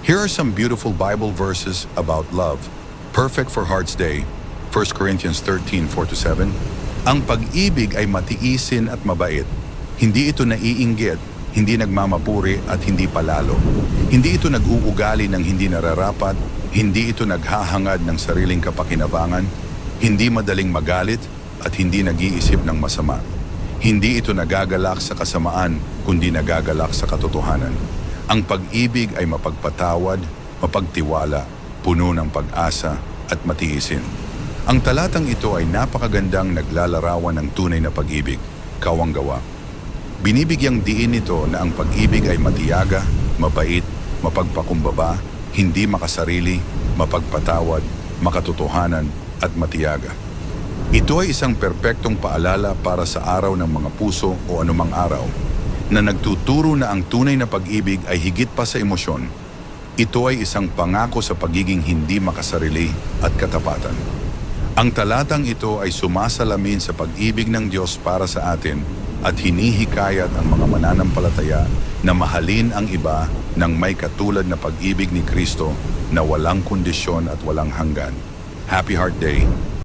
Here are some beautiful Bible verses about love. Perfect for Heart's Day, 1 Corinthians 13:4-7. Ang pag-ibig ay matiisin at mabait. Hindi ito naiinggit, hindi nagmamapuri at hindi palalo. Hindi ito nag-uugali ng hindi nararapat, hindi ito naghahangad ng sariling kapakinabangan, hindi madaling magalit at hindi nag-iisip ng masama. Hindi ito nagagalak sa kasamaan, kundi nagagalak sa katotohanan. Ang pag-ibig ay mapagpatawad, mapagtiwala, puno ng pag-asa at matiisin. Ang talatang ito ay napakagandang naglalarawan ng tunay na pag-ibig, kawanggawa. Binibigyang diin nito na ang pag-ibig ay matiyaga, mabait, mapagpakumbaba, hindi makasarili, mapagpatawad, makatotohanan at matiyaga. Ito ay isang perpektong paalala para sa araw ng mga puso o anumang araw na nagtuturo na ang tunay na pag-ibig ay higit pa sa emosyon. Ito ay isang pangako sa pagiging hindi makasarili at katapatan. Ang talatang ito ay sumasalamin sa pag-ibig ng Diyos para sa atin at hinihikayat ang mga mananampalataya na mahalin ang iba ng may katulad na pag-ibig ni Kristo na walang kondisyon at walang hanggan. Happy Heart Day!